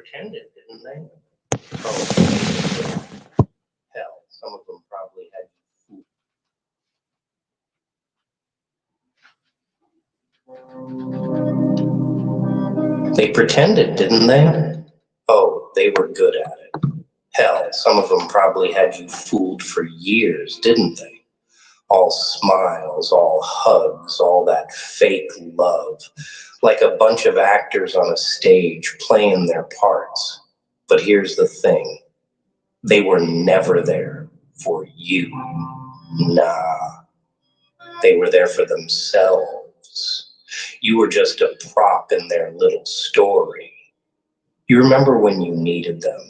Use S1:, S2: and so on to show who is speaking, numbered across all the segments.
S1: pretended, didn't they? Oh, hell, some of them probably had you fooled. They pretended, didn't they? Oh, they were good at it. Hell, some of them probably had you fooled for years, didn't they? All smiles, all hugs, all that fake love, like a bunch of actors on a stage playing their parts. But here's the thing, they were never there for you. Nah, they were there for themselves. You were just a prop in their little story. You remember when you needed them.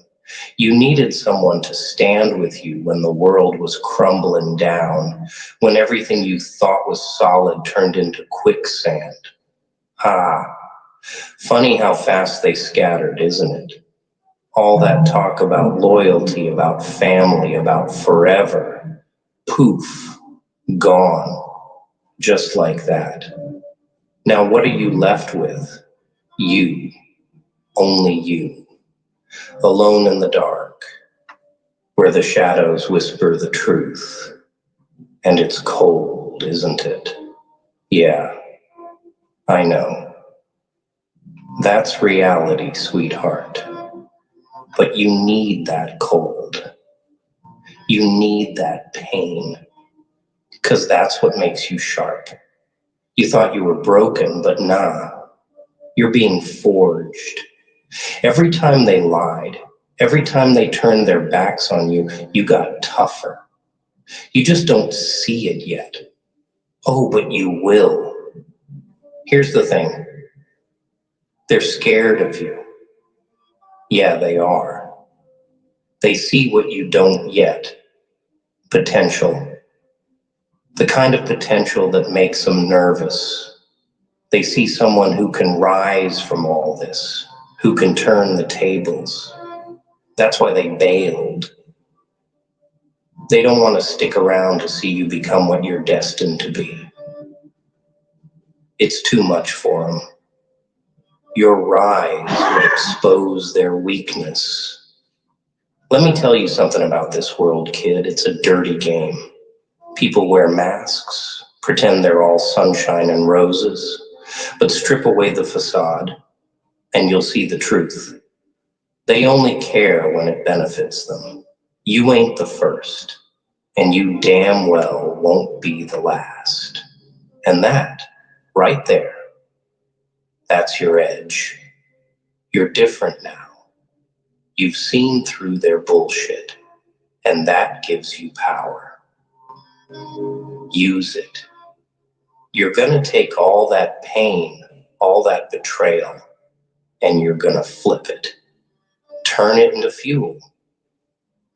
S1: You needed someone to stand with you when the world was crumbling down, when everything you thought was solid turned into quicksand. Ah, funny how fast they scattered, isn't it? All that talk about loyalty, about family, about forever. Poof, gone, just like that. Now what are you left with? You, only you, alone in the dark, where the shadows whisper the truth. And it's cold, isn't it? Yeah, I know. That's reality, sweetheart. But you need that cold. You need that pain. Because that's what makes you sharp. You thought you were broken, but nah. You're being forged. Every time they lied, every time they turned their backs on you, you got tougher. You just don't see it yet. Oh, but you will. Here's the thing. They're scared of you. Yeah, they are. They see what you don't yet. Potential. The kind of potential that makes them nervous. They see someone who can rise from all this, who can turn the tables. That's why they bailed. They don't want to stick around to see you become what you're destined to be. It's too much for them. Your rise would expose their weakness. Let me tell you something about this world, kid. It's a dirty game. People wear masks, pretend they're all sunshine and roses, but strip away the facade, and you'll see the truth. They only care when it benefits them. You ain't the first, and you damn well won't be the last. And that, right there, that's your edge. You're different now. You've seen through their bullshit, and that gives you power. Use it. You're gonna take all that pain, all that betrayal, and you're gonna flip it. Turn it into fuel.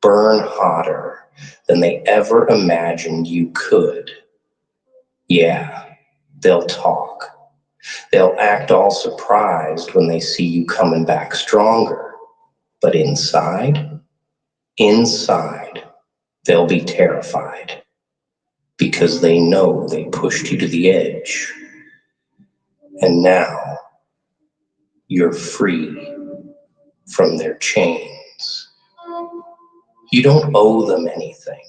S1: Burn hotter than they ever imagined you could. Yeah, they'll talk. They'll act all surprised when they see you coming back stronger. But inside, they'll be terrified because they know they pushed you to the edge. And now you're free from their chains. You don't owe them anything.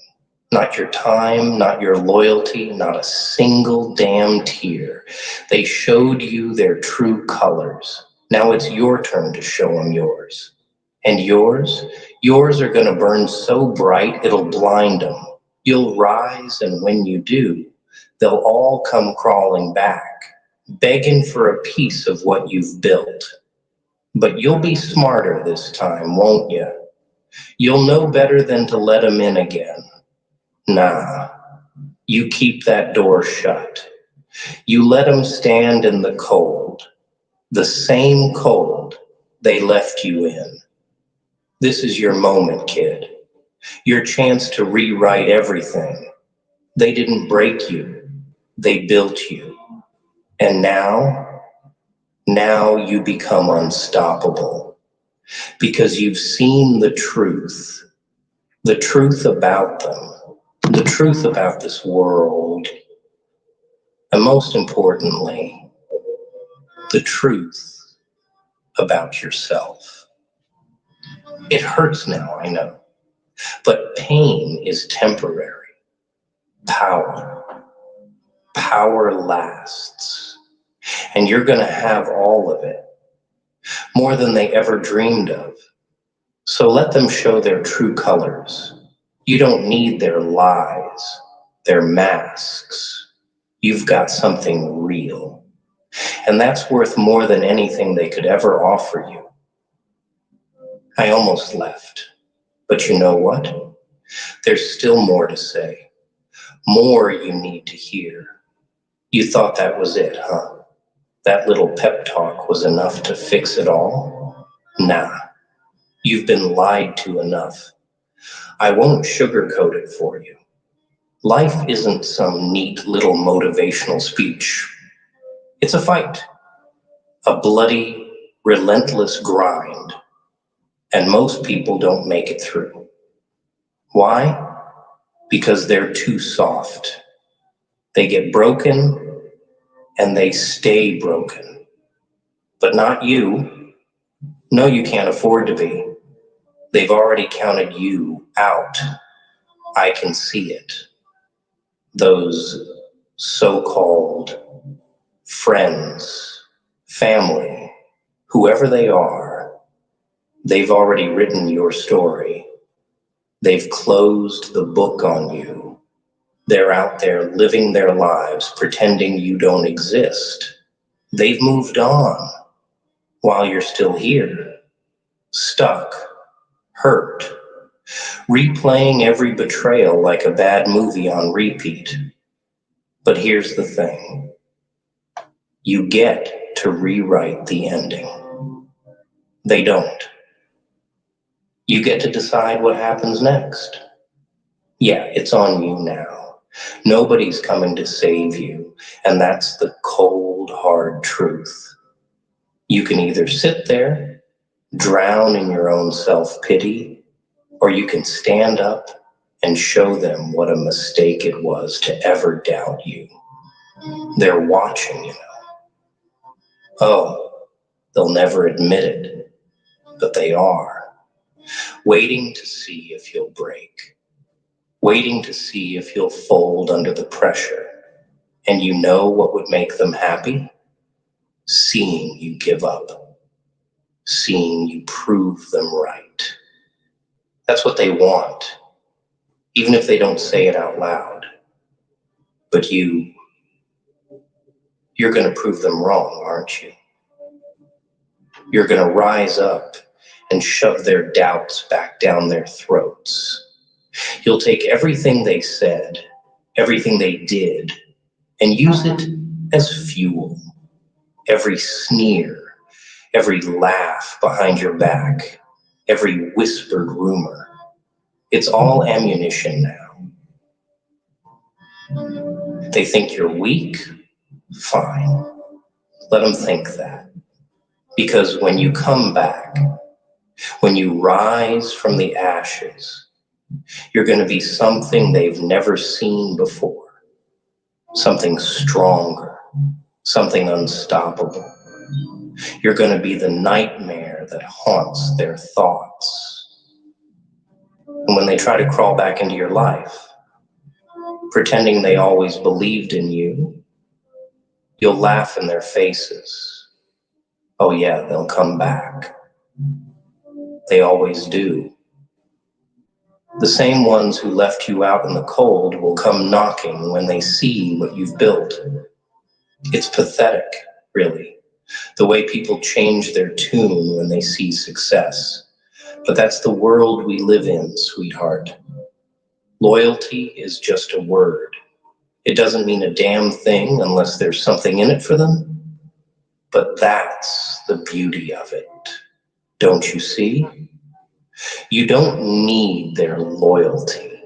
S1: Not your time, not your loyalty, not a single damn tear. They showed you their true colors. Now it's your turn to show them yours. And yours are gonna burn so bright it'll blind them. You'll rise, and when you do, they'll all come crawling back, begging for a piece of what you've built. But you'll be smarter this time, won't you? You'll know better than to let them in again. Nah, you keep that door shut. You let them stand in the cold, the same cold they left you in. This is your moment, kid. Your chance to rewrite everything. They didn't break you, they built you. And now you become unstoppable because you've seen the truth about them, the truth about this world, and most importantly, the truth about yourself. It hurts now, I know, but pain is temporary. Power lasts, and you're going to have all of it, more than they ever dreamed of. So let them show their true colors. You don't need their lies, their masks. You've got something real, and that's worth more than anything they could ever offer you. I almost left, but you know what? There's still more to say, more you need to hear. You thought that was it, huh? That little pep talk was enough to fix it all? Nah, you've been lied to enough. I won't sugarcoat it for you. Life isn't some neat little motivational speech. It's a fight, a bloody, relentless grind, and most people don't make it through. Why? Because they're too soft. They get broken and they stay broken. But not you. No, you can't afford to be. They've already counted you out. I can see it. Those so-called friends, family, whoever they are, they've already written your story. They've closed the book on you. They're out there living their lives, pretending you don't exist. They've moved on while you're still here, stuck, hurt, replaying every betrayal like a bad movie on repeat. But here's the thing. You get to rewrite the ending. They don't. You get to decide what happens next. Yeah, it's on you now. Nobody's coming to save you, and that's the cold, hard truth. You can either sit there, drown in your own self-pity, or you can stand up and show them what a mistake it was to ever doubt you. They're watching, you know. Oh, they'll never admit it, but they are, waiting to see if you'll break, waiting to see if you'll fold under the pressure. And you know what would make them happy? Seeing you give up, seeing you prove them right. That's what they want, even if they don't say it out loud. But you're going to prove them wrong, aren't you? You're going to rise up and shove their doubts back down their throats. You'll take everything they said, everything they did, and use it as fuel. Every sneer, every laugh behind your back, every whispered rumor. It's all ammunition now. They think you're weak? Fine. Let them think that. Because when you come back, when you rise from the ashes, you're going to be something they've never seen before. Something stronger, something unstoppable. You're going to be the nightmare that haunts their thoughts. And when they try to crawl back into your life, pretending they always believed in you, you'll laugh in their faces. Oh yeah, they'll come back. They always do. The same ones who left you out in the cold will come knocking when they see what you've built. It's pathetic, really, the way people change their tune when they see success. But that's the world we live in, sweetheart. Loyalty is just a word. It doesn't mean a damn thing unless there's something in it for them. But that's the beauty of it. Don't you see? You don't need their loyalty.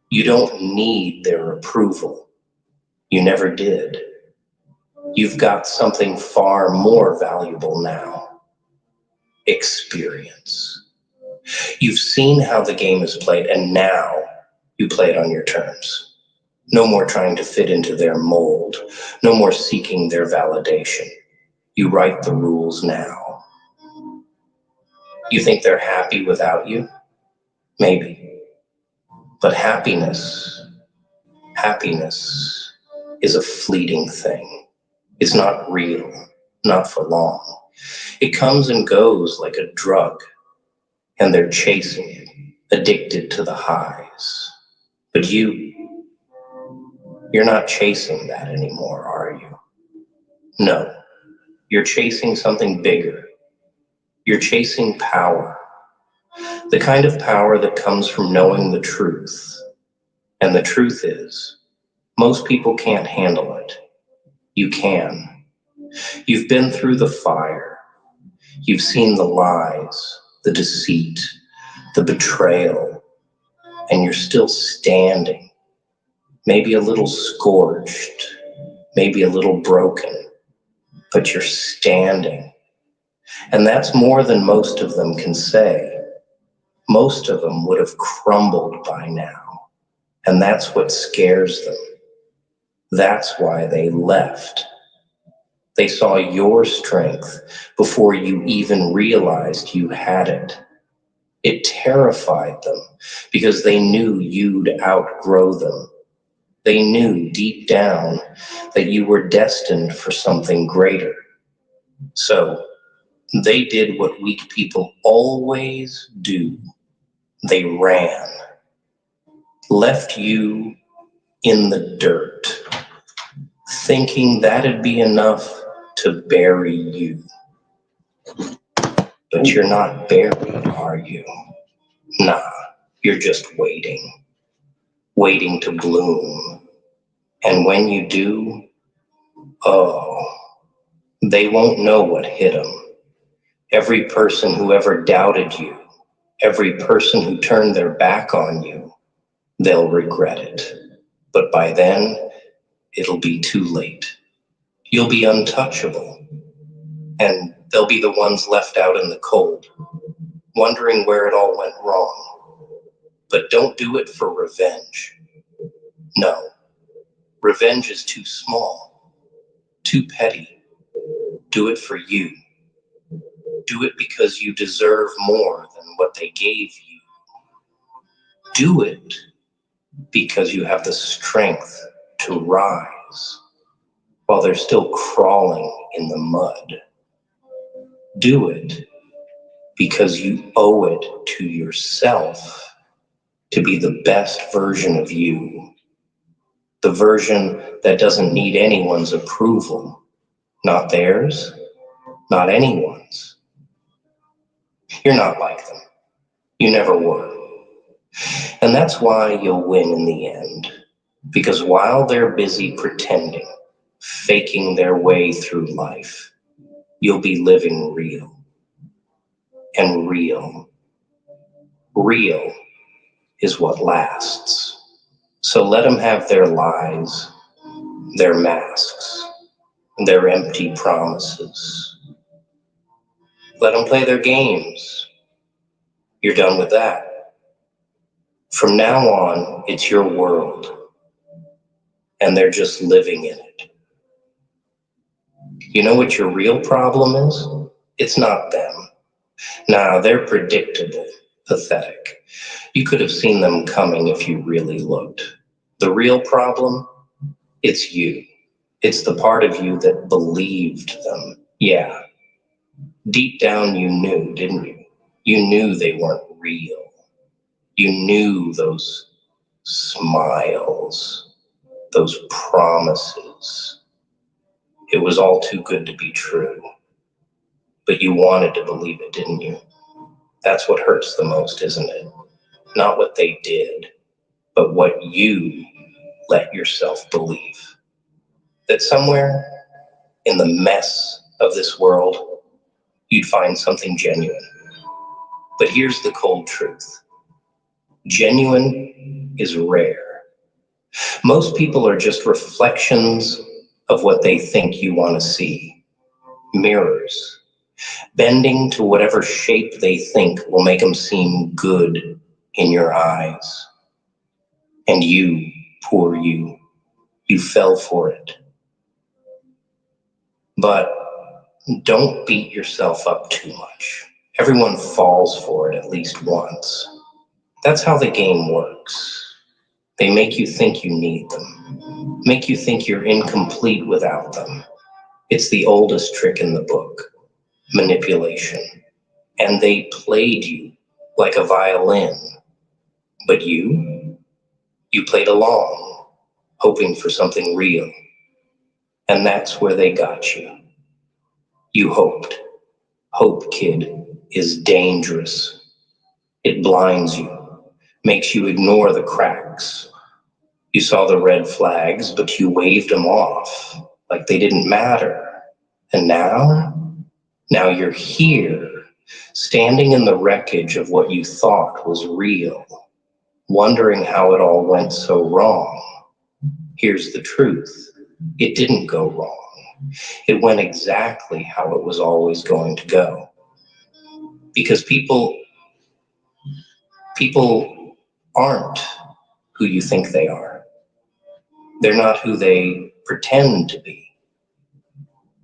S1: You don't need their approval. You never did. You've got something far more valuable now. Experience. You've seen how the game is played, and now you play it on your terms. No more trying to fit into their mold. No more seeking their validation. You write the rules now. You think they're happy without you? Maybe. But happiness is a fleeting thing. It's not real, not for long. It comes and goes like a drug, and they're chasing it, addicted to the highs. But you're not chasing that anymore, are you? No, you're chasing something bigger. You're chasing power, the kind of power that comes from knowing the truth. And the truth is, most people can't handle it. You can. You've been through the fire. You've seen the lies, the deceit, the betrayal, and you're still standing, maybe a little scorched, maybe a little broken, but you're standing. And that's more than most of them can say. Most of them would have crumbled by now, and that's what scares them. That's why they left. They saw your strength before you even realized you had it. It terrified them because they knew you'd outgrow them. They knew deep down that you were destined for something greater. So they did what weak people always do. They ran, left you in the dirt, thinking that'd be enough to bury you. But you're not buried, are you? Nah, you're just waiting to bloom. And when you do, oh, they won't know what hit them. Every person who ever doubted you, every person who turned their back on you, they'll regret it. But by then, it'll be too late. You'll be untouchable, and they'll be the ones left out in the cold, wondering where it all went wrong. But don't do it for revenge. No, revenge is too small, too petty. Do it for you. Do it because you deserve more than what they gave you. Do it because you have the strength to rise while they're still crawling in the mud. Do it because you owe it to yourself to be the best version of you, the version that doesn't need anyone's approval, not theirs, not anyone's. You're not like them. You never were. And that's why you'll win in the end. Because while they're busy pretending, faking their way through life, you'll be living real. And real is what lasts. So let them have their lies, their masks, their empty promises. Let them play their games. You're done with that. From now on, it's your world, and they're just living in it. You know what your real problem is? It's not them. Nah, they're predictable, pathetic. You could have seen them coming if you really looked. The real problem, it's you. It's the part of you that believed them. Yeah. Deep down you knew, didn't you? You knew they weren't real. You knew those smiles, those promises. It was all too good to be true. But you wanted to believe it, didn't you? That's what hurts the most, isn't it? Not what they did, but what you let yourself believe. That somewhere in the mess of this world, you'd find something genuine. But here's the cold truth. Genuine is rare. Most people are just reflections of what they think you want to see. Mirrors, bending to whatever shape they think will make them seem good in your eyes. And you, poor you fell for it. But don't beat yourself up too much. Everyone falls for it at least once. That's how the game works. They make you think you need them, make you think you're incomplete without them. It's the oldest trick in the book, manipulation. And they played you like a violin. But you played along, hoping for something real. And that's where they got you. You hoped. Hope, kid, is dangerous. It blinds you, makes you ignore the cracks. You saw the red flags, but you waved them off like they didn't matter. And now you're here, standing in the wreckage of what you thought was real, wondering how it all went so wrong. Here's the truth. It didn't go wrong. It went exactly how it was always going to go. Because people aren't who you think they are. They're not who they pretend to be.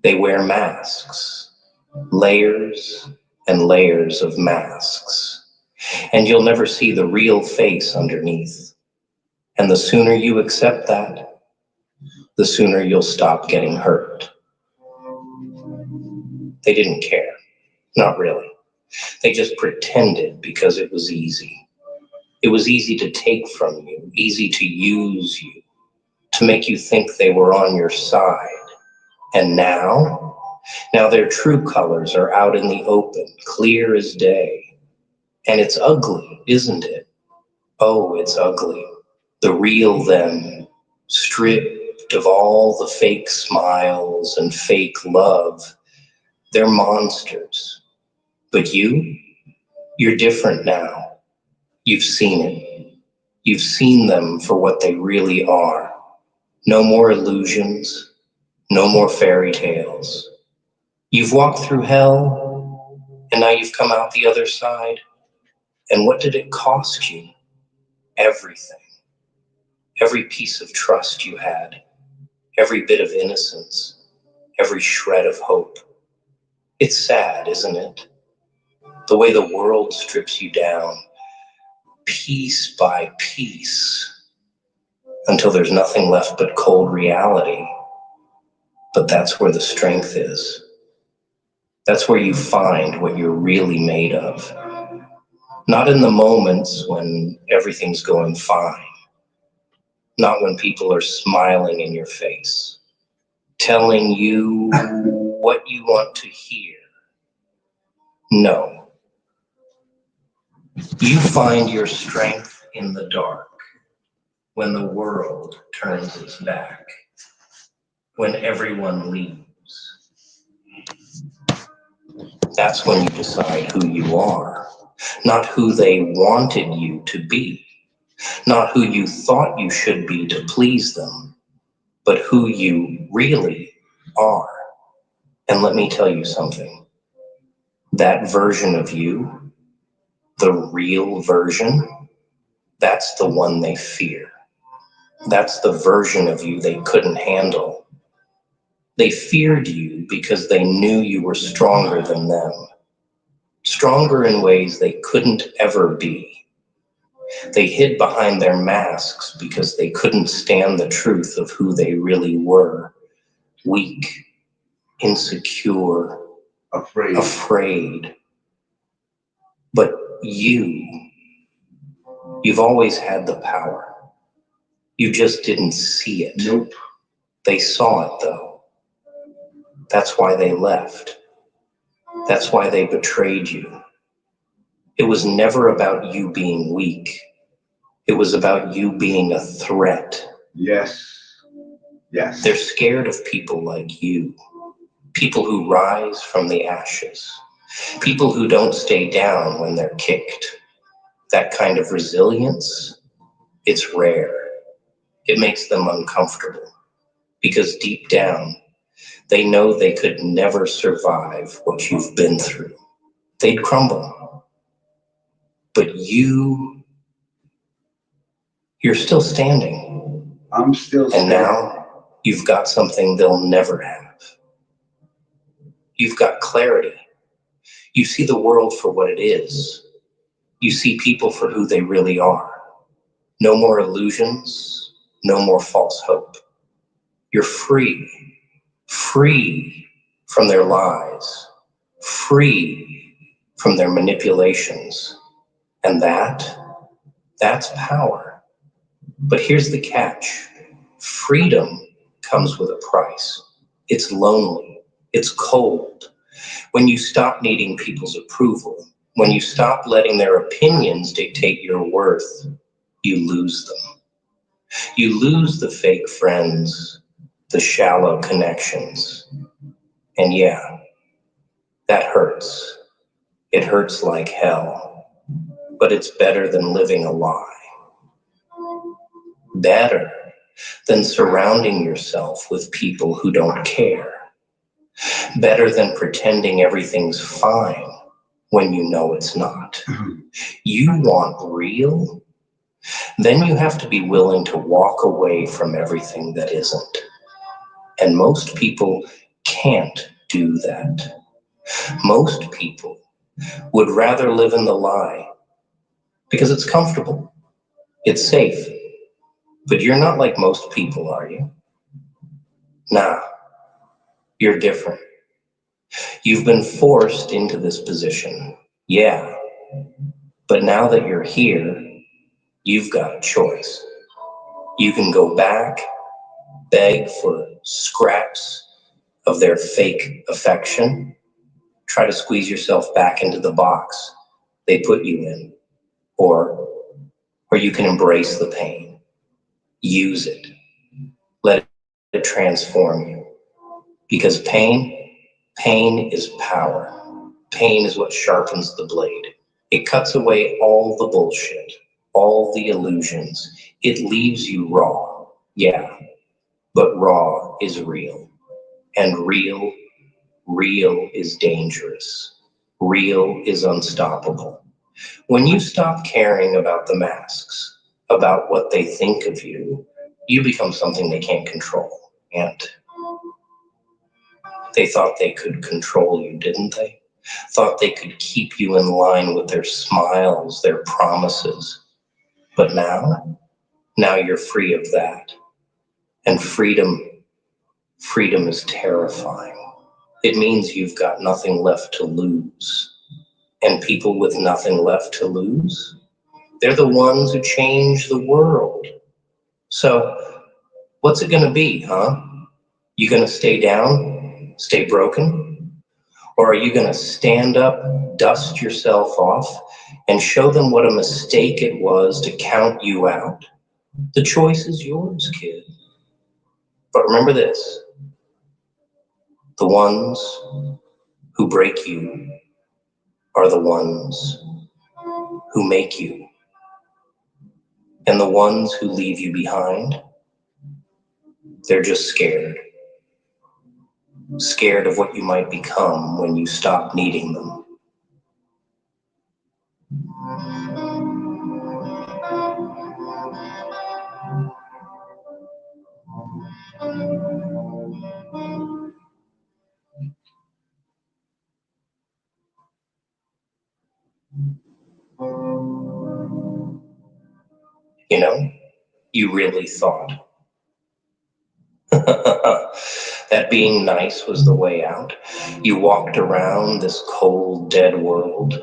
S1: They wear masks, layers and layers of masks. And you'll never see the real face underneath. And the sooner you accept that, the sooner you'll stop getting hurt. They didn't care. Not really. They just pretended because it was easy. It was easy to take from you, easy to use you, to make you think they were on your side. And now their true colors are out in the open, clear as day. And it's ugly, isn't it? Oh, it's ugly. The real them, stripped of all the fake smiles and fake love. They're monsters. But you're different now. You've seen it. You've seen them for what they really are. No more illusions, no more fairy tales. You've walked through hell, and now you've come out the other side. And what did it cost you? Everything. Every piece of trust you had, every bit of innocence, every shred of hope. It's sad, isn't it? The way the world strips you down, piece by piece, until there's nothing left but cold reality. But that's where the strength is. That's where you find what you're really made of. Not in the moments when everything's going fine. Not when people are smiling in your face, telling you what you want to hear. No. You find your strength in the dark, when the world turns its back, when everyone leaves. That's when you decide who you are, not who they wanted you to be, not who you thought you should be to please them, but who you really are. And let me tell you something. That version of you, the real version, that's the one they fear. That's the version of you they couldn't handle. They feared you because they knew you were stronger than them, stronger in ways they couldn't ever be. They hid behind their masks because they couldn't stand the truth of who they really were. Weak, insecure, afraid. But you've always had the power. You just didn't see it.
S2: Nope.
S1: They saw it though. That's why they left. That's why they betrayed you. It was never about you being weak. It was about you being a threat.
S2: Yes. Yes.
S1: They're scared of people like you. People who rise from the ashes. People who don't stay down when they're kicked. That kind of resilience, it's rare. It makes them uncomfortable because deep down, they know they could never survive what you've been through. They'd crumble. But you're still standing.
S2: I'm still standing.
S1: And now you've got something they'll never have. You've got clarity. You see the world for what it is. You see people for who they really are. No more illusions, no more false hope. You're free, free from their lies, free from their manipulations. And that's power. But here's the catch. Freedom comes with a price. It's lonely. It's cold. When you stop needing people's approval, when you stop letting their opinions dictate your worth, you lose them. You lose the fake friends, the shallow connections. And yeah, that hurts. It hurts like hell. But it's better than living a lie. Better than surrounding yourself with people who don't care. Better than pretending everything's fine when you know it's not. You want real? Then you have to be willing to walk away from everything that isn't. And most people can't do that. Most people would rather live in the lie because it's comfortable, it's safe. But you're not like most people, are you? Nah, you're different. You've been forced into this position, yeah. But now that you're here, you've got a choice. You can go back, beg for scraps of their fake affection, try to squeeze yourself back into the box they put you in, or you can embrace the pain, use it, let it transform you. Because pain is power. Pain is what sharpens the blade. It cuts away all the bullshit, all the illusions. It leaves you raw, yeah, but raw is real. And real is dangerous. Real is unstoppable. When you stop caring about the masks, about what they think of you, you become something they can't control. And they thought they could control you, didn't they? Thought they could keep you in line with their smiles, their promises. But now you're free of that. And freedom is terrifying. It means you've got nothing left to lose. And people with nothing left to lose, they're the ones who change the world. So what's it gonna be, huh? You gonna stay down, stay broken? Or are you gonna stand up, dust yourself off, and show them what a mistake it was to count you out? The choice is yours, kid. But remember this, the ones who break you are the ones who make you. And the ones who leave you behind, they're just scared. Scared of what you might become when you stop needing them. You know, you really thought that being nice was the way out. You walked around this cold, dead world,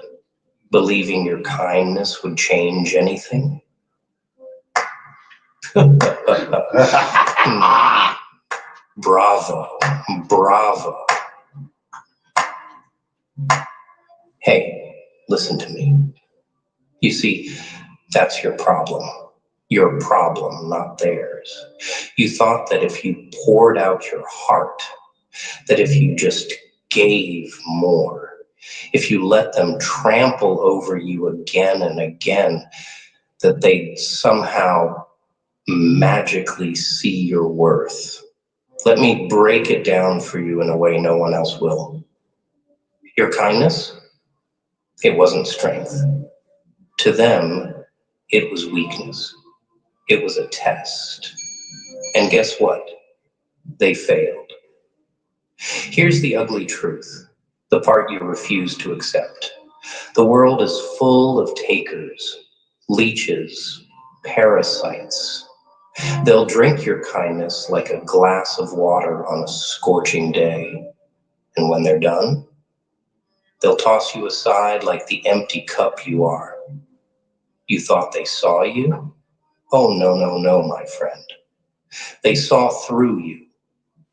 S1: believing your kindness would change anything. Bravo, bravo. Hey, listen to me. You see, that's your problem. Your problem, not theirs. You thought that if you poured out your heart, that if you just gave more, if you let them trample over you again and again, that they'd somehow magically see your worth. Let me break it down for you in a way no one else will. Your kindness, it wasn't strength. To them, it was weakness. It was a test. And guess what? They failed. Here's the ugly truth. the part you refuse to accept. The world is full of takers, leeches, parasites. They'll drink your kindness like a glass of water on a scorching day. And when they're done, they'll toss you aside like the empty cup you are. You thought they saw you? Oh, no, no, no, my friend. They saw through you,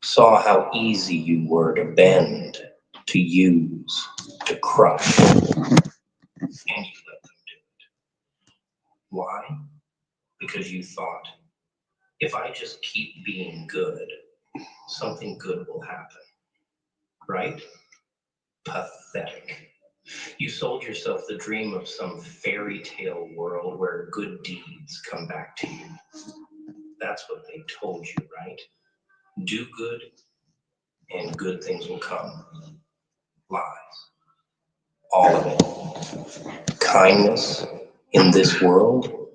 S1: saw how easy you were to bend, to use, to crush, and you let them do it. Why? Because you thought, if I just keep being good, something good will happen, right? Pathetic. You sold yourself the dream of some fairy tale world where good deeds come back to you. That's what they told you, right? Do good and good things will come. Lies. All of it. Kindness in this world,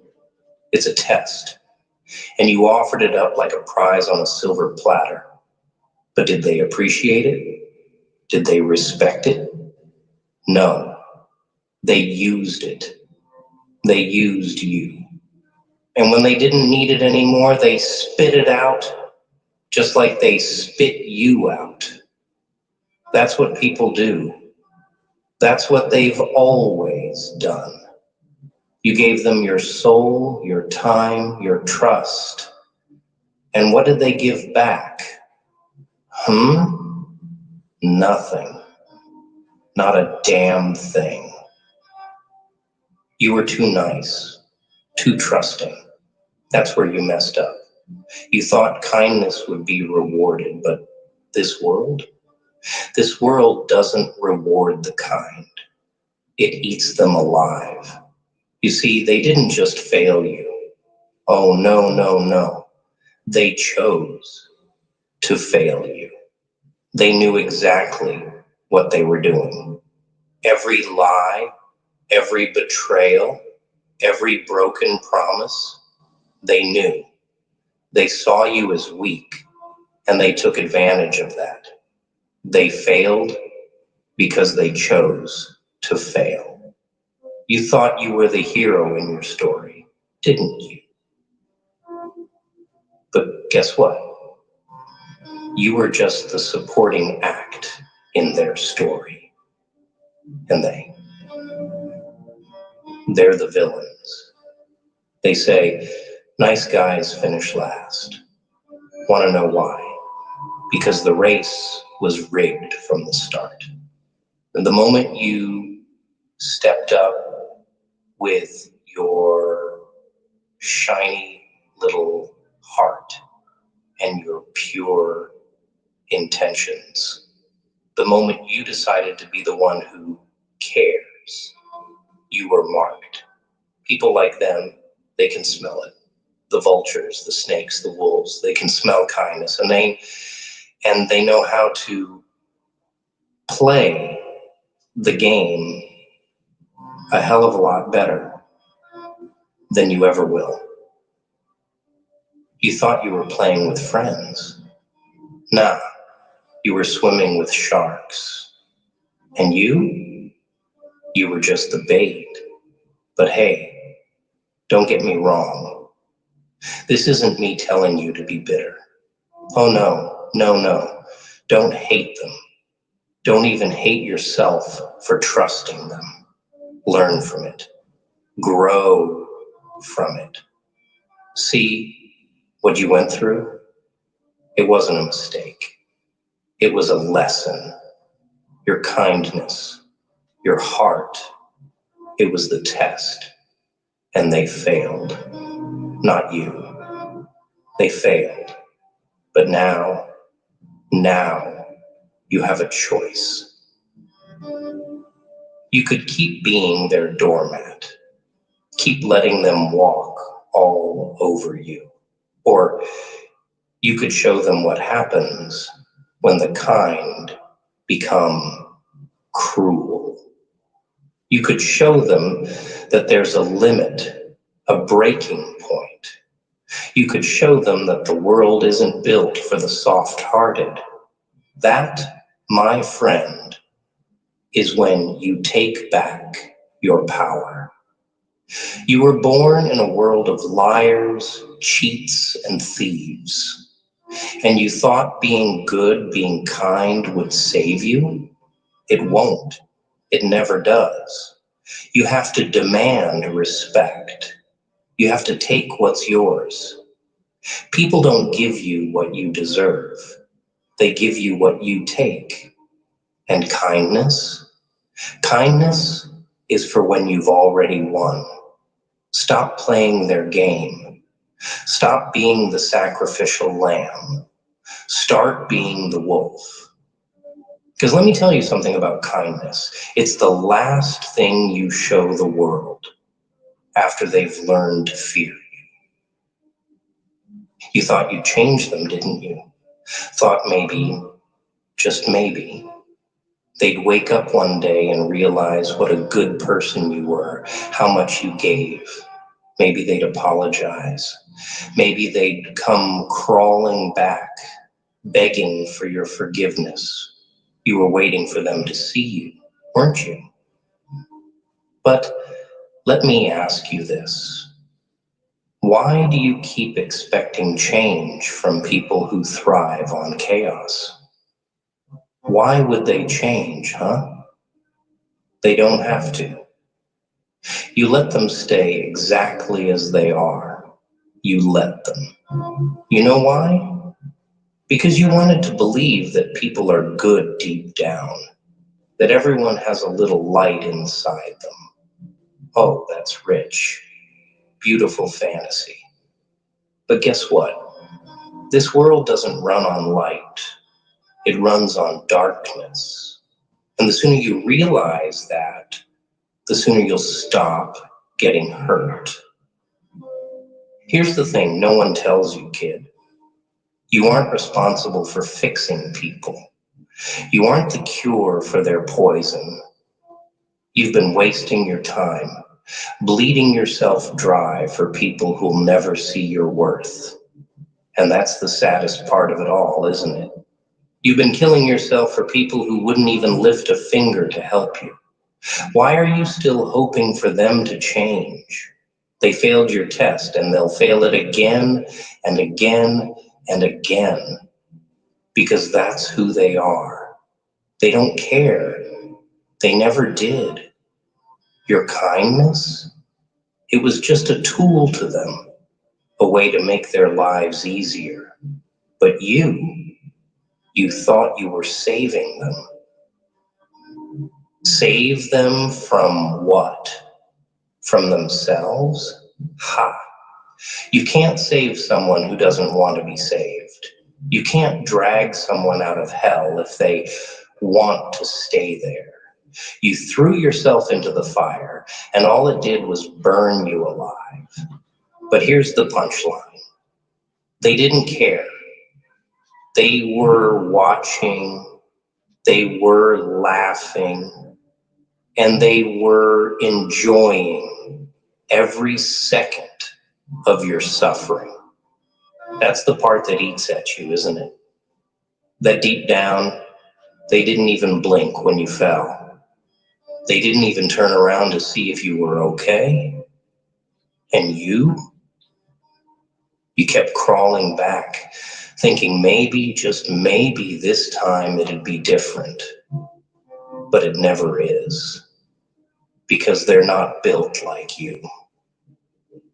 S1: it's a test. And you offered it up like a prize on a silver platter. But did they appreciate it? Did they respect it? No. They used it. They used you. And when they didn't need it anymore, they spit it out just like they spit you out. That's what people do. That's what they've always done. You gave them your soul, your time, your trust. And what did they give back? Nothing. Not a damn thing. You were too nice, too trusting. That's where you messed up. You thought kindness would be rewarded, but this world doesn't reward the kind. It eats them alive. You see, they didn't just fail you. Oh, no, no, no. They chose to fail you. They knew exactly what they were doing. Every lie, every betrayal, every broken promise, they knew. They saw you as weak, and they took advantage of that. They failed because they chose to fail. You thought you were the hero in your story, didn't you? But guess what? You were just the supporting act in their story. And they're the villains. They say, nice guys finish last. Want to know why? Because the race was rigged from the start. And the moment you stepped up with your shiny little heart and your pure intentions, the moment you decided to be the one who cares, you were marked. People like them, they can smell it. The vultures, the snakes, the wolves, they can smell kindness, and they know how to play the game a hell of a lot better than you ever will. You thought you were playing with friends. Nah, you were swimming with sharks. And you were just the bait. But hey, don't get me wrong. This isn't me telling you to be bitter. Oh no, no, no. Don't hate them. Don't even hate yourself for trusting them. Learn from it. Grow from it. See what you went through? It wasn't a mistake. It was a lesson. Your kindness, your heart, it was the test. And they failed. Not you. They failed. But now you have a choice. You could keep being their doormat. Keep letting them walk all over you. Or you could show them what happens when the kind become cruel. You could show them that there's a limit, a breaking point. You could show them that the world isn't built for the soft-hearted. That, my friend, is when you take back your power. You were born in a world of liars, cheats, and thieves, and you thought being good, being kind would save you. It won't. It never does. You have to demand respect. You have to take what's yours. People don't give you what you deserve. They give you what you take. And kindness? Kindness is for when you've already won. Stop playing their game. Stop being the sacrificial lamb. Start being the wolf. Because let me tell you something about kindness. It's the last thing you show the world after they've learned to fear you. You thought you'd change them, didn't you? Thought maybe, just maybe, they'd wake up one day and realize what a good person you were, how much you gave. Maybe they'd apologize. Maybe they'd come crawling back, begging for your forgiveness. You were waiting for them to see you, weren't you? But let me ask you this. Why do you keep expecting change from people who thrive on chaos? Why would they change, huh? They don't have to. You let them stay exactly as they are. You let them. You know why? Because you wanted to believe that people are good deep down, that everyone has a little light inside them. Oh, that's rich. Beautiful fantasy. But guess what? This world doesn't run on light. It runs on darkness. And the sooner you realize that, the sooner you'll stop getting hurt. Here's the thing no one tells you, kid. You aren't responsible for fixing people. You aren't the cure for their poison. You've been wasting your time, bleeding yourself dry for people who'll never see your worth. And that's the saddest part of it all, isn't it? You've been killing yourself for people who wouldn't even lift a finger to help you. Why are you still hoping for them to change? They failed your test and they'll fail it again and again and again, because that's who they are. They don't care. They never did. Your kindness, it was just a tool to them, a way to make their lives easier. But you thought you were saving them. Save them from what? From themselves? Ha! You can't save someone who doesn't want to be saved. You can't drag someone out of hell if they want to stay there. You threw yourself into the fire, and all it did was burn you alive. But here's the punchline. They didn't care. They were watching, they were laughing, and they were enjoying every second of your suffering. That's the part that eats at you, isn't it? That deep down, they didn't even blink when you fell. They didn't even turn around to see if you were okay. And you kept crawling back, thinking maybe, just maybe this time it'd be different. But it never is, because they're not built like you.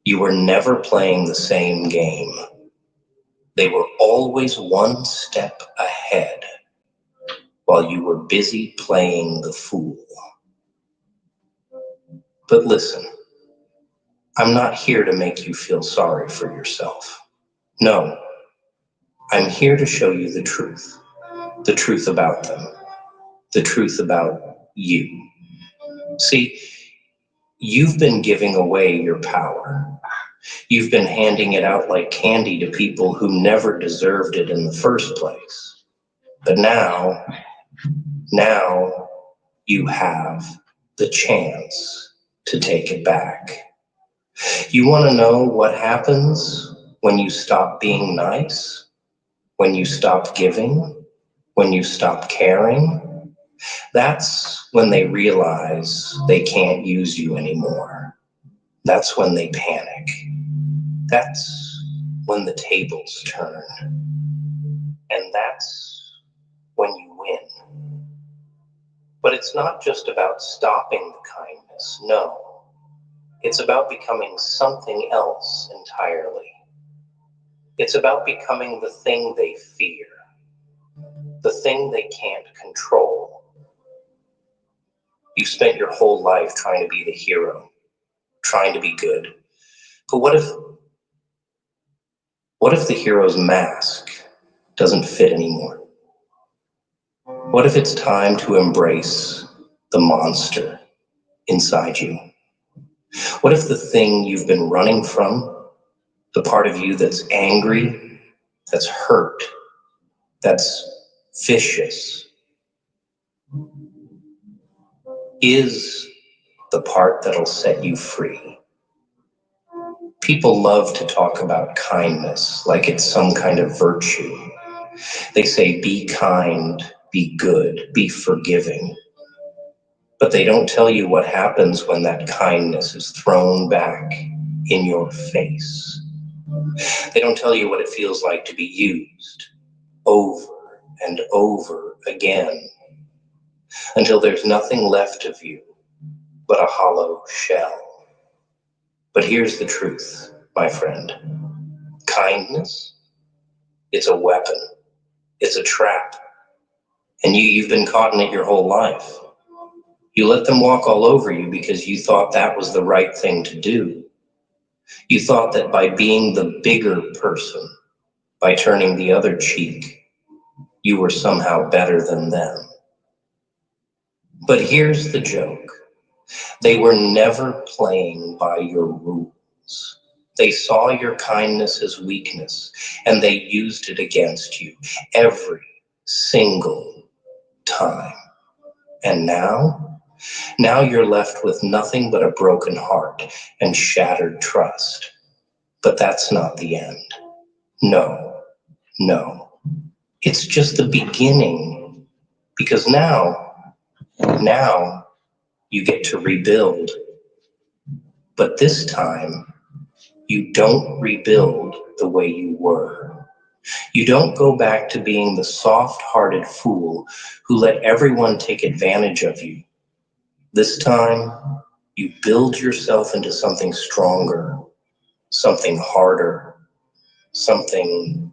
S1: You were never playing the same game. They were always one step ahead while you were busy playing the fool. But listen, I'm not here to make you feel sorry for yourself. No, I'm here to show you the truth about them, the truth about you. See, you've been giving away your power. You've been handing it out like candy to people who never deserved it in the first place. But now you have the chance to take it back. You want to know what happens when you stop being nice? When you stop giving? When you stop caring? That's when they realize they can't use you anymore. That's when they panic. That's when the tables turn. And that's when you win. But it's not just about stopping the kindness, no. It's about becoming something else entirely. It's about becoming the thing they fear, the thing they can't control. You've spent your whole life trying to be the hero, trying to be good. But what if the hero's mask doesn't fit anymore? What if it's time to embrace the monster inside you? What if the thing you've been running from, the part of you that's angry, that's hurt, that's vicious, is the part that'll set you free? People love to talk about kindness like it's some kind of virtue. They say, be kind, be good, be forgiving. But they don't tell you what happens when that kindness is thrown back in your face. They don't tell you what it feels like to be used over and over again until there's nothing left of you but a hollow shell. But here's the truth, my friend. Kindness, it's a weapon. It's a trap. And you've been caught in it your whole life. You let them walk all over you because you thought that was the right thing to do. You thought that by being the bigger person, by turning the other cheek, you were somehow better than them. But here's the joke. They were never playing by your rules. They saw your kindness as weakness, and they used it against you every single time. And now you're left with nothing but a broken heart and shattered trust. But that's not the end. No. It's just the beginning. Because now you get to rebuild. But this time, you don't rebuild the way you were. You don't go back to being the soft-hearted fool who let everyone take advantage of you. This time, you build yourself into something stronger, something harder, something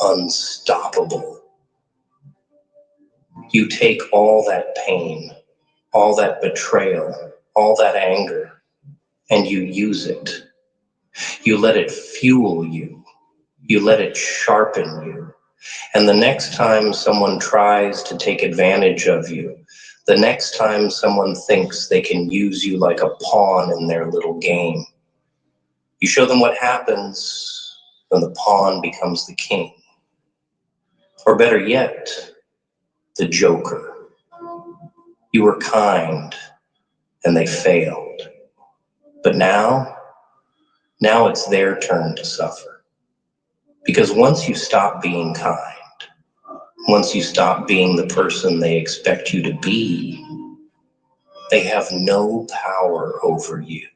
S1: unstoppable. You take all that pain, all that betrayal, all that anger, and you use it. You let it fuel you. You let it sharpen you. And the next time someone tries to take advantage of you, the next time someone thinks they can use you like a pawn in their little game, you show them what happens when the pawn becomes the king. Or better yet, the joker. You were kind and they failed. But now it's their turn to suffer. Because once you stop being kind, once you stop being the person they expect you to be, they have no power over you.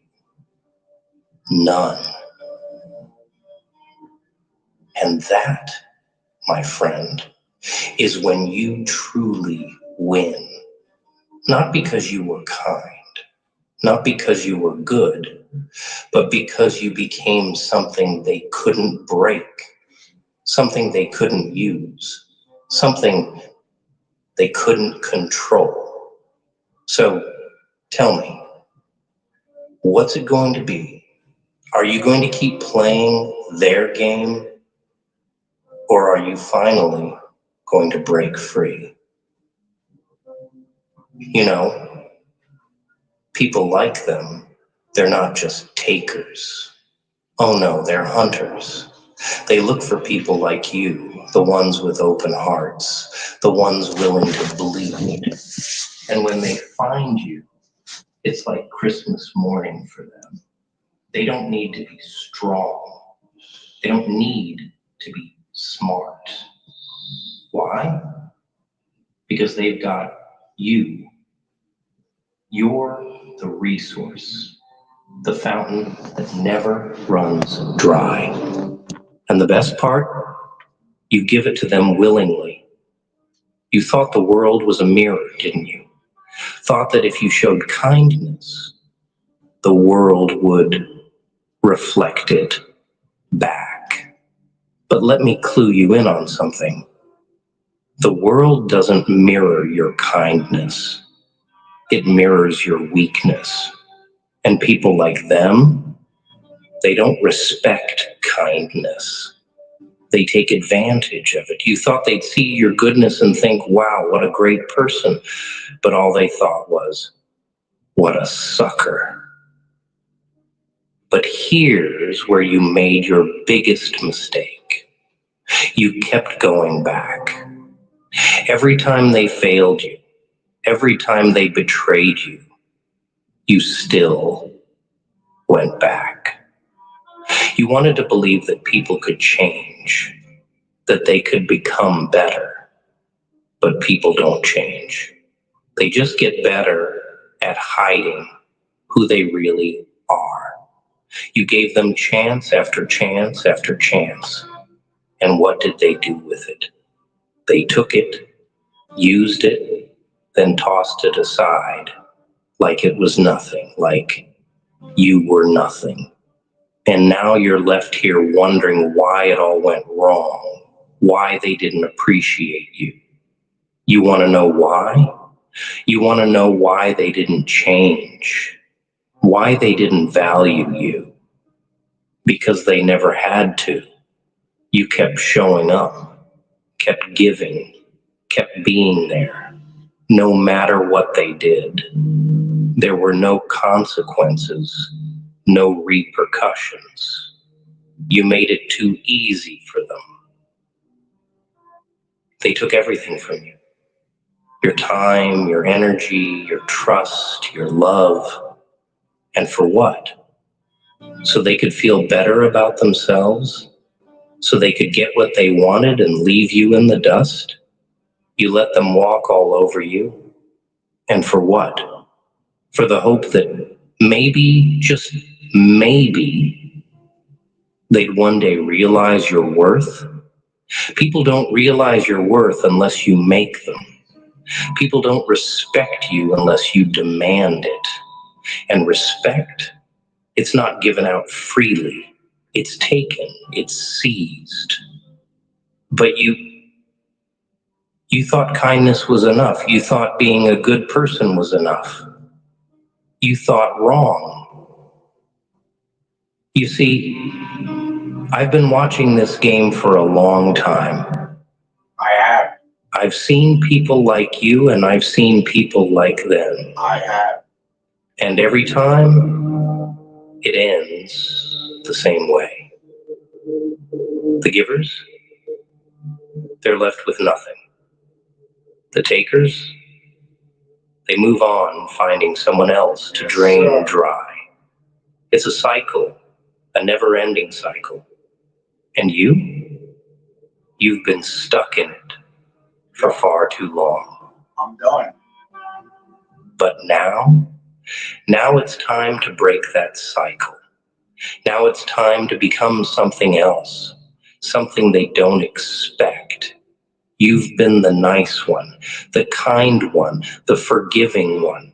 S1: None. And that, my friend, is when you truly win. Not because you were kind, not because you were good, but because you became something they couldn't break, something they couldn't use, something they couldn't control. So tell me, what's it going to be? Are you going to keep playing their game, or are you finally going to break free? You know, people like them. They're not just takers. Oh no, they're hunters. They look for people like you, the ones with open hearts, the ones willing to bleed. And when they find you, it's like Christmas morning for them. They don't need to be strong. They don't need to be smart. Why? Because because they've got you. You're the resource, the fountain that never runs dry. And the best part, you give it to them willingly. You thought the world was a mirror, didn't you? Thought that if you showed kindness, the world would reflect it back. But let me clue you in on something. The world doesn't mirror your kindness. It mirrors your weakness. And people like them, they don't respect kindness. They take advantage of it. You thought they'd see your goodness and think, wow, what a great person. But all they thought was, what a sucker. But here's where you made your biggest mistake. You kept going back. Every time they failed you, every time they betrayed you, you still went back. You wanted to believe that people could change, that they could become better. But people don't change. They just get better at hiding who they really are. You gave them chance after chance after chance. And what did they do with it? They took it, used it, then tossed it aside like it was nothing, like you were nothing. And now you're left here wondering why it all went wrong, why they didn't appreciate you. You want to know why? You want to know why they didn't change, why they didn't value you. Because they never had to. You kept showing up, kept giving, kept being there, no matter what they did. There were no consequences, no repercussions. You made it too easy for them. They took everything from you. Your time, your energy, your trust, your love. And for what? So they could feel better about themselves? So they could get what they wanted and leave you in the dust? You let them walk all over you. And for what? For the hope that maybe, just maybe, they'd one day realize your worth? People don't realize your worth unless you make them. People don't respect you unless you demand it. And respect, it's not given out freely. It's taken, it's seized. But you thought kindness was enough. You thought being a good person was enough. You thought wrong. You see, I've been watching this game for a long time.
S2: I have.
S1: I've seen people like you and I've seen people like them.
S2: I have.
S1: And every time, it ends the same way. The givers, they're left with nothing. The takers, they move on, finding someone else to drain dry. It's a cycle, a never-ending cycle. And you've been stuck in it for far too long.
S2: I'm done.
S1: But now it's time to break that cycle. Now it's time to become something else, something they don't expect. You've been the nice one, the kind one, the forgiving one.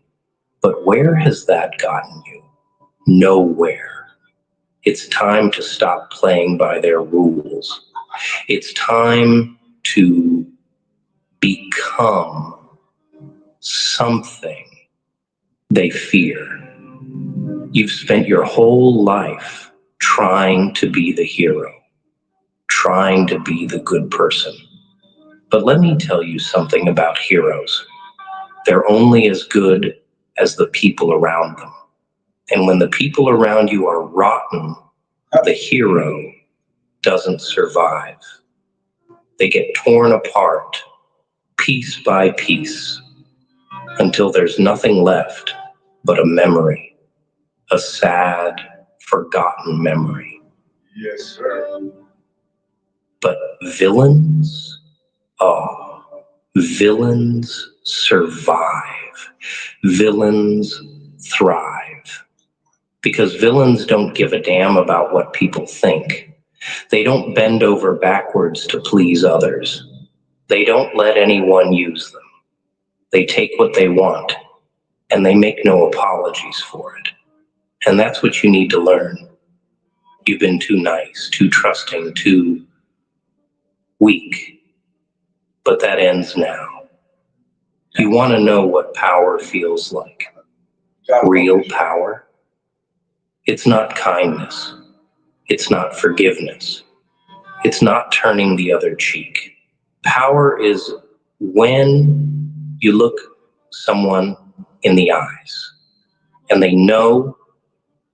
S1: But where has that gotten you? Nowhere. It's time to stop playing by their rules. It's time to become something they fear. You've spent your whole life trying to be the hero, trying to be the good person. But let me tell you something about heroes. They're only as good as the people around them. And when the people around you are rotten, the hero doesn't survive. They get torn apart, piece by piece, until there's nothing left but a memory, a sad, forgotten memory.
S2: Yes, sir.
S1: But villains? Oh, Villains survive. Villains thrive. Because villains don't give a damn about what people think. They don't bend over backwards to please others. They don't let anyone use them. They take what they want, and they make no apologies for it. And that's what you need to learn. You've been too nice, too trusting, too weak. But that ends now. You want to know what power feels like. Real power. It's not kindness. It's not forgiveness. It's not turning the other cheek. Power is when you look someone in the eyes and they know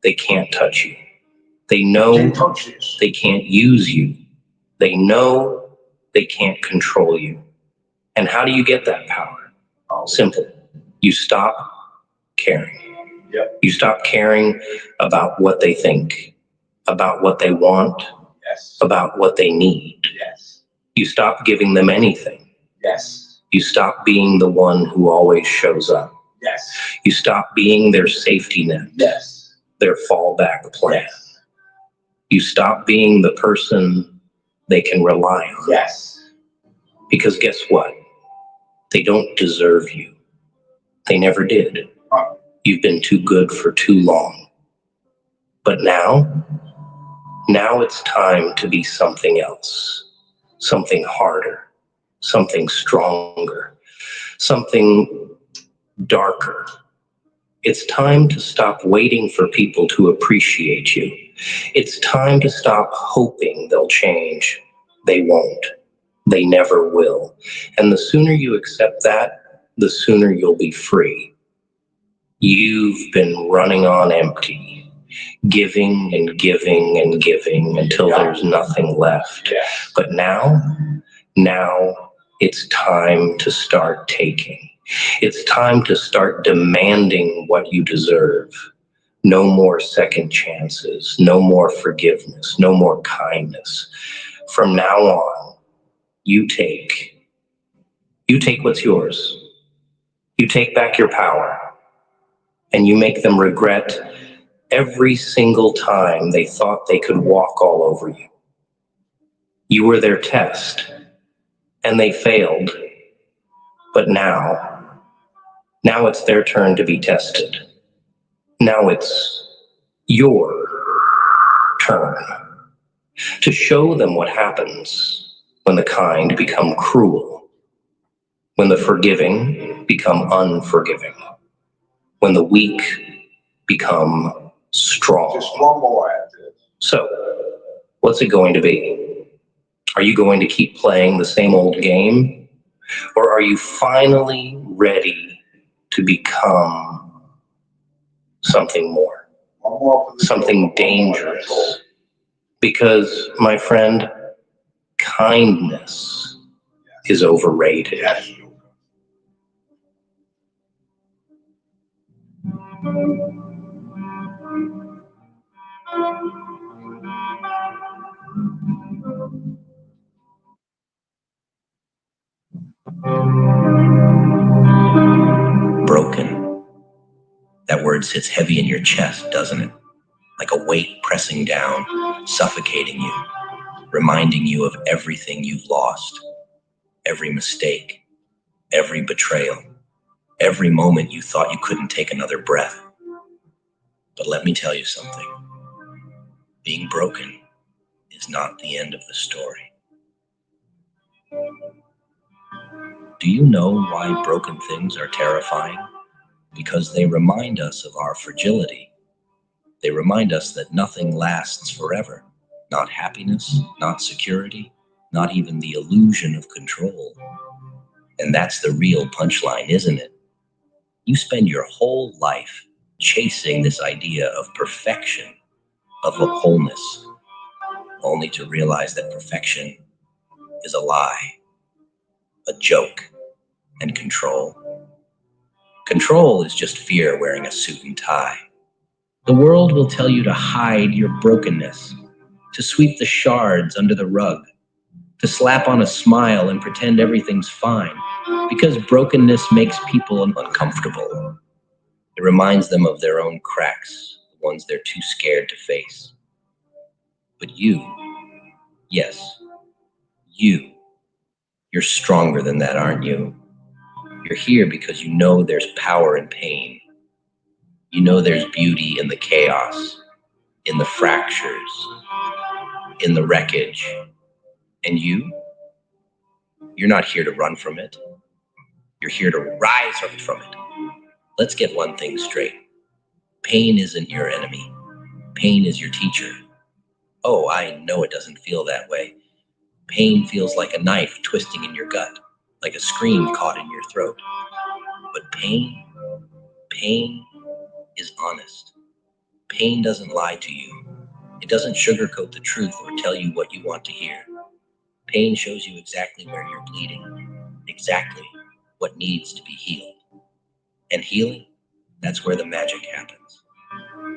S1: they can't touch you. They know they can't use you. They know they can't control you. And how do you get that power? Simple. You stop caring.
S2: Yep.
S1: You stop caring about what they think, about what they want,
S2: Yes.
S1: about what they need.
S2: Yes.
S1: You stop giving them anything.
S2: Yes.
S1: You stop being the one who always shows up.
S2: Yes.
S1: You stop being their safety net,
S2: Yes.
S1: their fallback plan.
S2: Yes.
S1: You stop being the person they can rely on.
S2: Yes.
S1: Because guess what? They don't deserve you. They never did. You've been too good for too long. But now it's time to be something else, something harder, something stronger, something darker. It's time to stop waiting for people to appreciate you. It's time to stop hoping they'll change. They won't. They never will. And the sooner you accept that, the sooner you'll be free. You've been running on empty, giving and giving and giving until there's nothing left.
S2: Yes.
S1: But now it's time to start taking. It's time to start demanding what you deserve. No more second chances, no more forgiveness, no more kindness. From now on, you take what's yours. You take back your power, and you make them regret every single time they thought they could walk all over you. You were their test, and they failed. But now it's their turn to be tested. Now it's your turn to show them what happens when the kind become cruel, when the forgiving become unforgiving, when the weak become strong.
S2: Just one more after this.
S1: So, what's it going to be? Are you going to keep playing the same old game? Or are you finally ready to become something more?
S2: One more for the
S1: Something dangerous? Because, my friend, kindness is overrated.
S2: Yes.
S3: Broken. That word sits heavy in your chest, doesn't it? Like a weight pressing down, suffocating you, reminding you of everything you've lost, every mistake, every betrayal, every moment you thought you couldn't take another breath. But let me tell you something. Being broken is not the end of the story. Do you know why broken things are terrifying? Because they remind us of our fragility. They remind us that nothing lasts forever. Not happiness, not security, not even the illusion of control. And that's the real punchline, isn't it? You spend your whole life chasing this idea of perfection, of a wholeness, only to realize that perfection is a lie, a joke, and control. Control is just fear wearing a suit and tie. The world will tell you to hide your brokenness, to sweep the shards under the rug, to slap on a smile and pretend everything's fine, because brokenness makes people uncomfortable. It reminds them of their own cracks, the ones they're too scared to face. But you, yes, you're stronger than that, aren't you? You're here because you know there's power in pain. You know there's beauty in the chaos, in the fractures, in the wreckage. And you're not here to run from it. You're here to rise up from it. Let's get one thing straight. Pain isn't your enemy. Pain is your teacher. Oh, I know it doesn't feel that way. Pain feels like a knife twisting in your gut, like a scream caught in your throat. But pain is honest. Pain doesn't lie to you. It doesn't sugarcoat the truth or tell you what you want to hear. Pain shows you exactly where you're bleeding, exactly what needs to be healed. And healing, that's where the magic happens.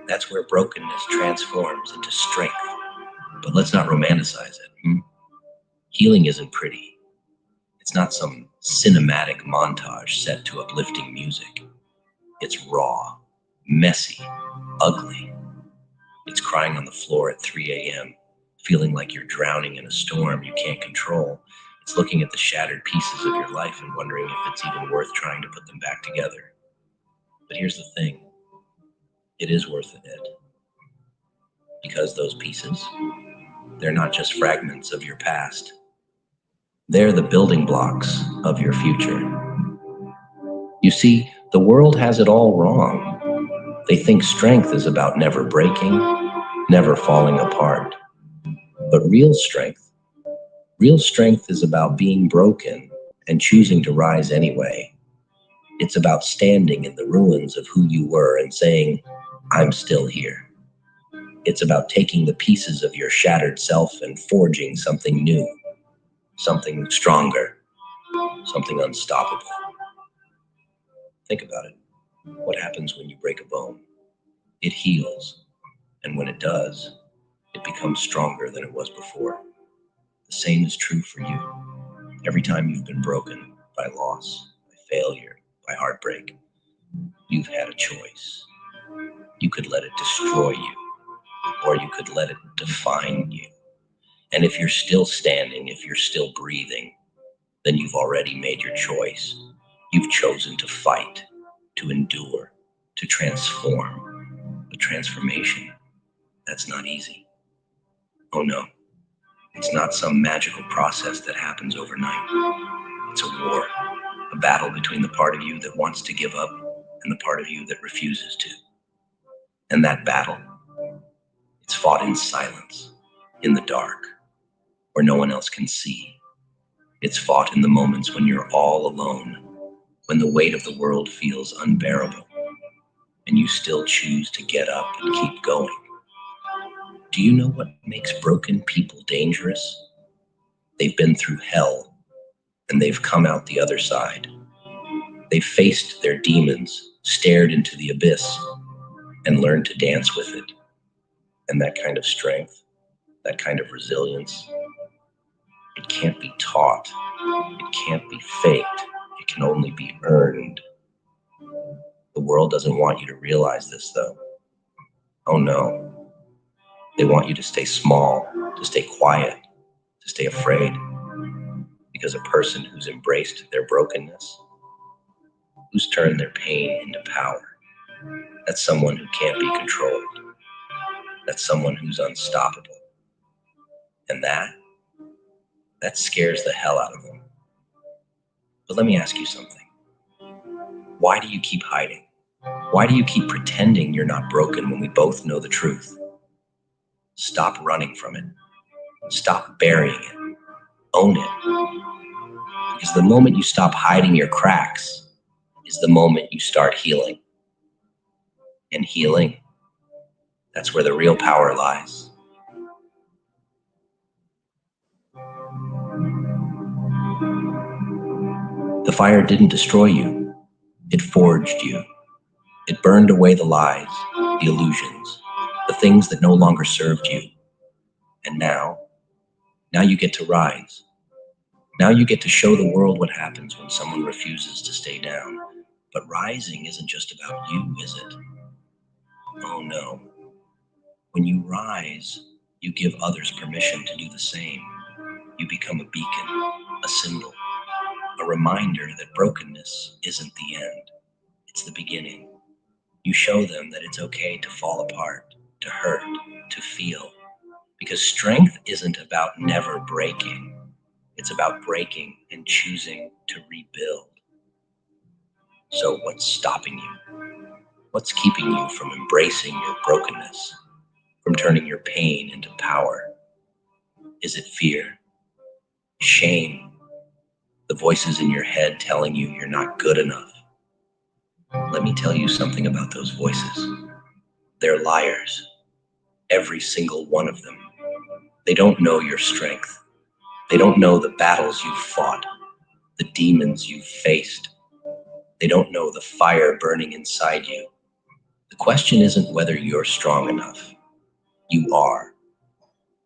S3: That's where brokenness transforms into strength. But let's not romanticize it. Healing isn't pretty. It's not some cinematic montage set to uplifting music. It's raw, messy, ugly. It's crying on the floor at 3 a.m., feeling like you're drowning in a storm you can't control. It's looking at the shattered pieces of your life and wondering if it's even worth trying to put them back together. But here's the thing. It is worth it. Because those pieces, they're not just fragments of your past. They're the building blocks of your future. You see, the world has it all wrong. They think strength is about never breaking, never falling apart. But real strength is about being broken and choosing to rise anyway. It's about standing in the ruins of who you were and saying, I'm still here. It's about taking the pieces of your shattered self and forging something new, something stronger, something unstoppable. Think about it. What happens when you break a bone? It heals, and when it does, it becomes stronger than it was before. The same is true for you. Every time you've been broken by loss, by failure, by heartbreak, you've had a choice. You could let it destroy you, or you could let it define you. And if you're still standing, if you're still breathing, then you've already made your choice. You've chosen to fight, to endure, to transform. But transformation, that's not easy. Oh no, it's not some magical process that happens overnight. It's a war, a battle between the part of you that wants to give up and the part of you that refuses to. And that battle, it's fought in silence, in the dark, where no one else can see. It's fought in the moments when you're all alone, when the weight of the world feels unbearable, and you still choose to get up and keep going. Do you know what makes broken people dangerous? They've been through hell, and they've come out the other side. They've faced their demons, stared into the abyss, and learned to dance with it. And that kind of strength, that kind of resilience, it can't be taught. It can't be faked. It can only be earned. The world doesn't want you to realize this, though. Oh no. They want you to stay small, to stay quiet, to stay afraid. Because a person who's embraced their brokenness, who's turned their pain into power, that's someone who can't be controlled. That's someone who's unstoppable. And that scares the hell out of them. But let me ask you something. Why do you keep hiding? Why do you keep pretending you're not broken when we both know the truth? Stop running from it. Stop burying it. Own it. Because the moment you stop hiding your cracks is the moment you start healing. And healing, that's where the real power lies. The fire didn't destroy you. It forged you. It burned away the lies, the illusions, the things that no longer served you. And now you get to rise. Now you get to show the world what happens when someone refuses to stay down. But rising isn't just about you, is it? Oh no. When you rise, you give others permission to do the same. You become a beacon, a symbol, a reminder that brokenness isn't the end. It's the beginning. You show them that it's okay to fall apart, to hurt, to feel. Because strength isn't about never breaking. It's about breaking and choosing to rebuild. So what's stopping you? What's keeping you from embracing your brokenness, from turning your pain into power? Is it fear? Shame? The voices in your head telling you you're not good enough? Let me tell you something about those voices. They're liars. Every single one of them. They don't know your strength. They don't know the battles you've fought, the demons you've faced. They don't know the fire burning inside you. The question isn't whether you're strong enough. You are.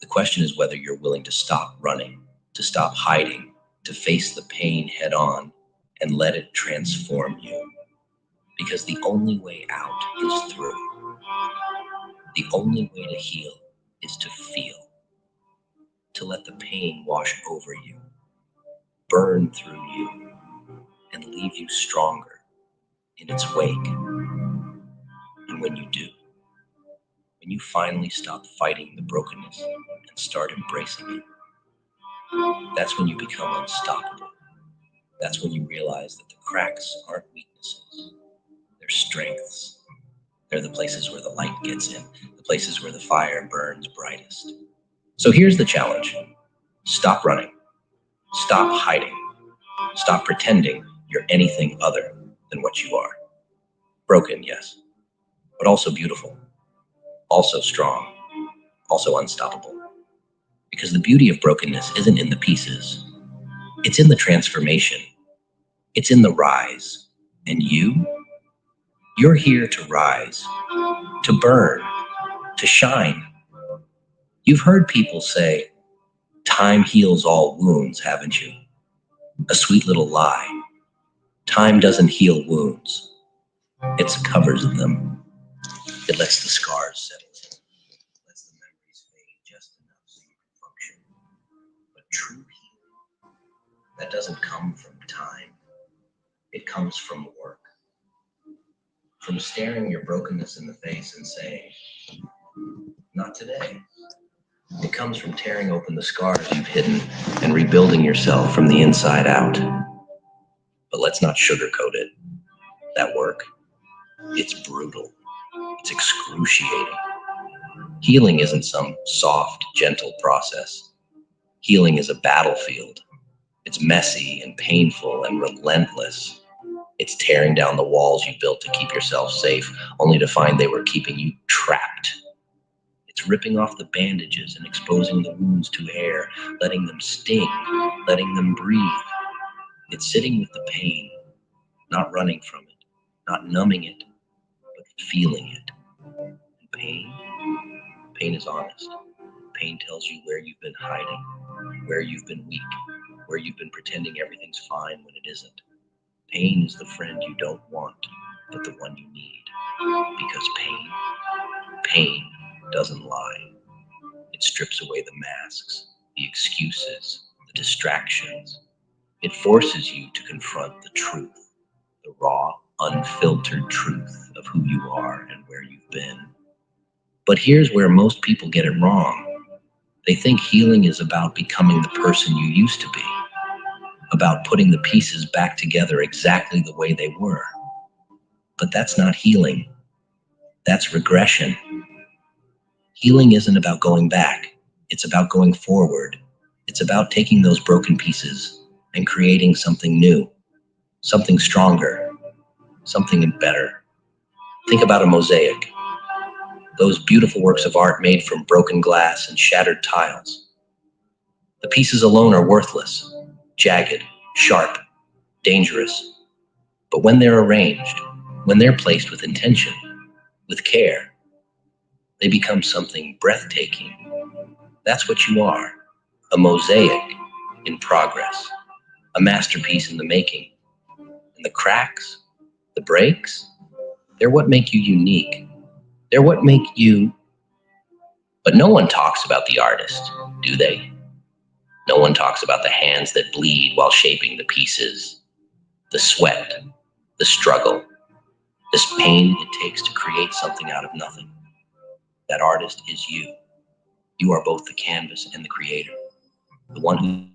S3: The question is whether you're willing to stop running, to stop hiding, to face the pain head on and let it transform you. Because the only way out is through. The only way to heal is to feel, to let the pain wash over you, burn through you, and leave you stronger in its wake. And when you do, when you finally stop fighting the brokenness and start embracing it, that's when you become unstoppable. That's when you realize that the cracks aren't weaknesses, they're strengths. They're the places where the light gets in, the places where the fire burns brightest. So here's the challenge. Stop running. Stop hiding. Stop pretending you're anything other than what you are. Broken, yes, but also beautiful, also strong, also unstoppable. Because the beauty of brokenness isn't in the pieces. It's in the transformation. It's in the rise. And you're here to rise, to burn, to shine. You've heard people say, time heals all wounds, haven't you? A sweet little lie. Time doesn't heal wounds. It covers them. It lets the scars settle in. Lets the memories fade just enough so you can function. But true healing, that doesn't come from time. It comes from work. From staring your brokenness in the face and saying, not today. It comes from tearing open the scars you've hidden and rebuilding yourself from the inside out. But let's not sugarcoat it. That work, it's brutal. It's excruciating. Healing isn't some soft, gentle process. Healing is a battlefield. It's messy and painful and relentless. It's tearing down the walls you built to keep yourself safe, only to find they were keeping you trapped. It's ripping off the bandages and exposing the wounds to air, letting them sting, letting them breathe. It's sitting with the pain, not running from it, not numbing it, but feeling it. And pain is honest. Pain tells you where you've been hiding, where you've been weak, where you've been pretending everything's fine when it isn't. Pain is the friend you don't want, but the one you need. Because pain doesn't lie. It strips away the masks, the excuses, the distractions. It forces you to confront the truth, the raw, unfiltered truth of who you are and where you've been. But here's where most people get it wrong. They think healing is about becoming the person you used to be, about putting the pieces back together exactly the way they were. But that's not healing. That's regression. Healing isn't about going back. It's about going forward. It's about taking those broken pieces and creating something new, something stronger, something better. Think about a mosaic. Those beautiful works of art made from broken glass and shattered tiles. The pieces alone are worthless, jagged, sharp, dangerous. But when they're arranged, when they're placed with intention, with care, they become something breathtaking. That's what you are, a mosaic in progress, a masterpiece in the making. And the cracks, the breaks, they're what make you unique. They're what make you. But no one talks about the artist, do they? No one talks about the hands that bleed while shaping the pieces, the sweat, the struggle, this pain it takes to create something out of nothing. That artist is you. You are both the canvas and the creator, the one who